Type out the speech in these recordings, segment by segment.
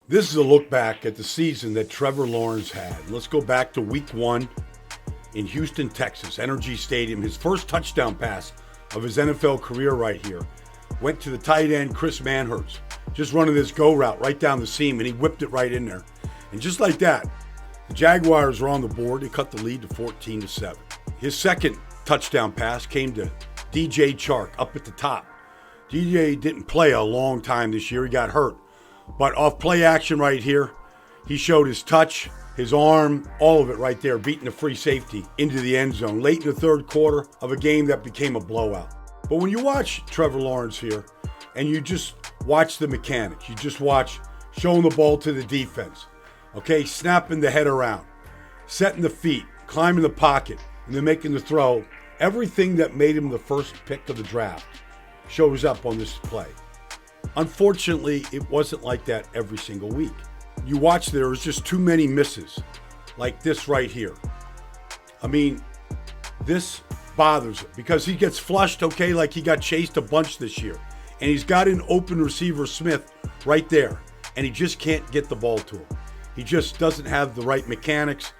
This is a look back at the season that Trevor Lawrence had. Let's go back to week 1 in Houston, Texas, Energy Stadium. His first touchdown pass of his NFL career right here went to the tight end, Chris Manhertz, just running this go route right down the seam, and he whipped it right in there. And just like that, the Jaguars were on the board. They cut the lead to 14-7. His second touchdown pass came to DJ Chark up at the top. DJ didn't play a long time this year. He got hurt. But off play action right here, he showed his touch, his arm, all of it right there, beating the free safety into the end zone late in the third quarter of a game that became a blowout. But when you watch Trevor Lawrence here and you just watch the mechanics, you just watch showing the ball to the defense, okay, snapping the head around, setting the feet, climbing the pocket, and then making the throw, everything that made him the first pick of the draft shows up on this play. Unfortunately, it wasn't like that every single week. You watch, there was just too many misses, like this right here. I mean, this bothers him because he gets flushed, okay, like he got chased a bunch this year. And he's got an open receiver, Smith, right there, and he just can't get the ball to him. He just doesn't have the right mechanics,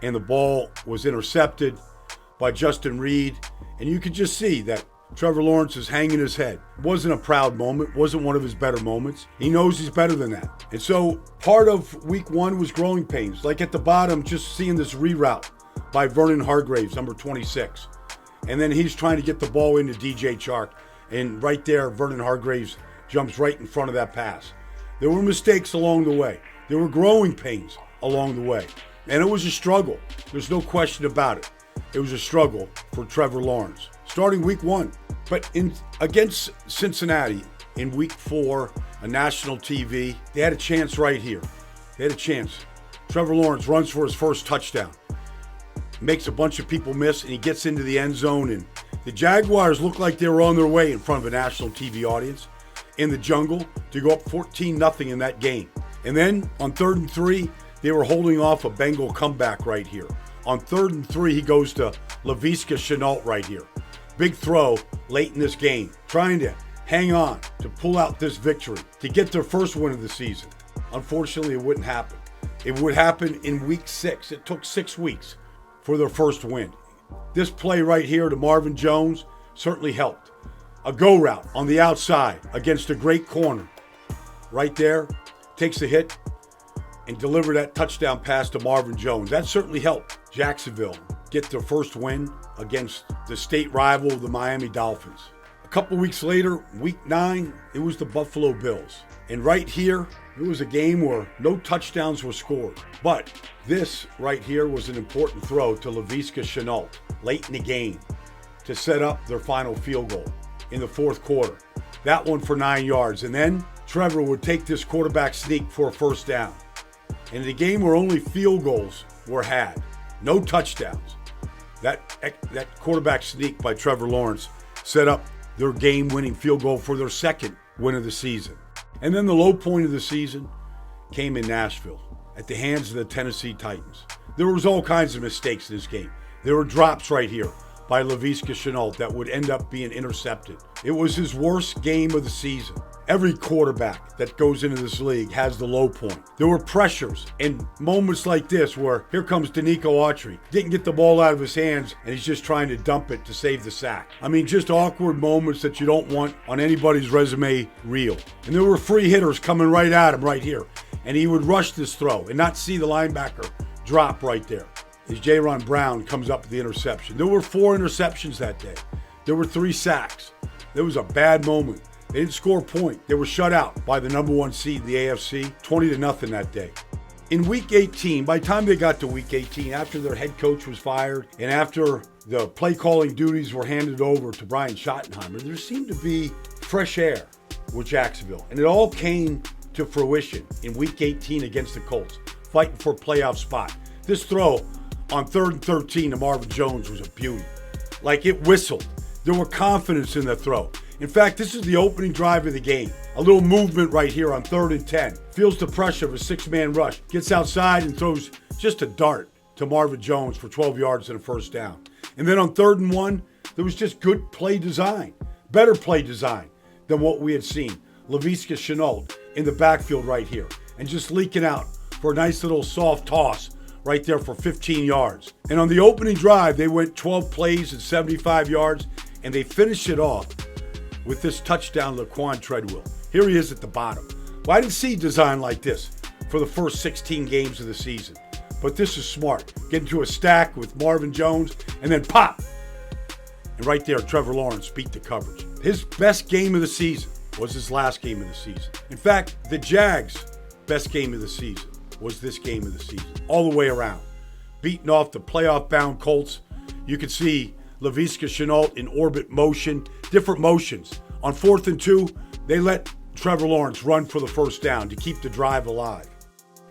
and the ball was intercepted by Justin Reed. And you could just see that Trevor Lawrence is hanging his head. Wasn't a proud moment, wasn't one of his better moments. He knows he's better than that. And so part of week 1 was growing pains. Like at the bottom, just seeing this reroute by Vernon Hargreaves, number 26. And then he's trying to get the ball into DJ Chark. And right there, Vernon Hargreaves jumps right in front of that pass. There were mistakes along the way. There were growing pains along the way. And it was a struggle. There's no question about it. It was a struggle for Trevor Lawrence, starting week 1. But against Cincinnati in week 4 on national TV, they had a chance right here. They had a chance. Trevor Lawrence runs for his first touchdown, makes a bunch of people miss, and he gets into the end zone. And the Jaguars looked like they were on their way in front of a national TV audience in the jungle to go up 14-0 in that game. And then on 3rd and 3, they were holding off a Bengal comeback right here. On 3rd and 3, he goes to Laviska Shenault right here. Big throw late in this game, trying to hang on to pull out this victory, to get their first win of the season. Unfortunately, it wouldn't happen. It would happen in week 6. It took 6 weeks for their first win. This play right here to Marvin Jones certainly helped. A go route on the outside against a great corner. Right there, takes a hit and deliver that touchdown pass to Marvin Jones. That certainly helped Jacksonville get their first win against the state rival, the Miami Dolphins. A couple weeks later, week 9, it was the Buffalo Bills. And right here, it was a game where no touchdowns were scored. But this right here was an important throw to Laviska Shenault late in the game to set up their final field goal in the 4th quarter. That one for 9 yards. And then Trevor would take this quarterback sneak for a first down. In a game where only field goals were had, no touchdowns, that quarterback sneak by Trevor Lawrence set up their game-winning field goal for their second win of the season. And then the low point of the season came in Nashville at the hands of the Tennessee Titans. There was all kinds of mistakes in this game. There were drops right here by Laviska Shenault that would end up being intercepted. It was his worst game of the season. Every quarterback that goes into this league has the low point. There were pressures and moments like this where here comes Danico Autry. Didn't get the ball out of his hands and he's just trying to dump it to save the sack. I mean, just awkward moments that you don't want on anybody's resume reel. And there were free hitters coming right at him right here. And he would rush this throw and not see the linebacker drop right there. As Jaron Brown comes up with the interception. There were 4 interceptions that day. There were 3 sacks. There was a bad moment. They didn't score a point. They were shut out by the number 1 seed in the AFC, 20-0 that day. In week 18, by the time they got to week 18, after their head coach was fired and after the play calling duties were handed over to Brian Schottenheimer, there seemed to be fresh air with Jacksonville. And it all came to fruition in week 18 against the Colts, fighting for a playoff spot. This throw on 3rd and 13 to Marvin Jones was a beauty. Like it whistled. There were confidence in the throw. In fact, this is the opening drive of the game. A little movement right here on 3rd and 10. Feels the pressure of a 6-man rush. Gets outside and throws just a dart to Marvin Jones for 12 yards and a first down. And then on 3rd and 1, there was just good play design. Better play design than what we had seen. Laviska Shenault in the backfield right here. and just leaking out for a nice little soft toss right there for 15 yards. And on the opening drive, they went 12 plays and 75 yards, and they finished it off with this touchdown, Laquan Treadwell. Here he is at the bottom. Well, I didn't see design like this for the first 16 games of the season. But this is smart. Get into a stack with Marvin Jones, and then pop. And right there, Trevor Lawrence beat the coverage. His best game of the season was his last game of the season. In fact, the Jags' best game of the season was this game of the season, all the way around. Beating off the playoff-bound Colts. You could see Laviska Shenault in orbit motion, different motions. On 4th and 2, they let Trevor Lawrence run for the first down to keep the drive alive.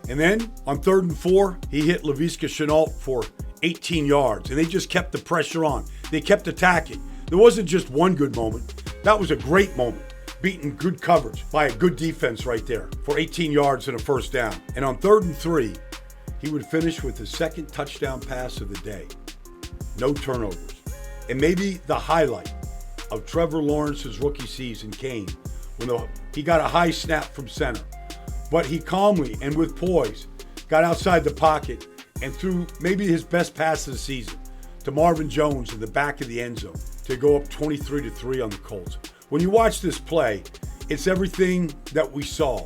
And then on 3rd and 4, he hit Laviska Shenault for 18 yards, and they just kept the pressure on. They kept attacking. There wasn't just one good moment. That was a great moment, beating good coverage by a good defense right there for 18 yards and a first down. And on 3rd and 3, he would finish with his second touchdown pass of the day. No turnovers. And maybe the highlight of Trevor Lawrence's rookie season came when he got a high snap from center. But he calmly and with poise got outside the pocket and threw maybe his best pass of the season to Marvin Jones in the back of the end zone to go up 23-3 on the Colts. When you watch this play, it's everything that we saw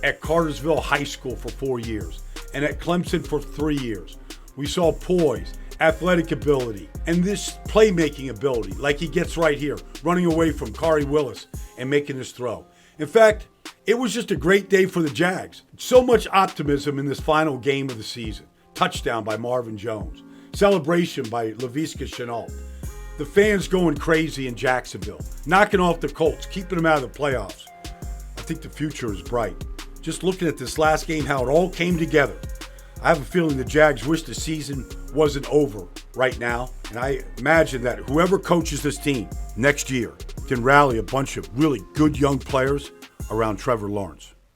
at Cartersville High School for 4 years and at Clemson for 3 years. We saw poise, athletic ability, and this playmaking ability like he gets right here, running away from Kari Willis and making this throw. In fact, it was just a great day for the Jags. So much optimism in this final game of the season. Touchdown by Marvin Jones. Celebration by Laviska Shenault. The fans going crazy in Jacksonville. Knocking off the Colts, keeping them out of the playoffs. I think the future is bright. Just looking at this last game, how it all came together. I have a feeling the Jags wish the season wasn't over right now. And I imagine that whoever coaches this team next year can rally a bunch of really good young players around Trevor Lawrence.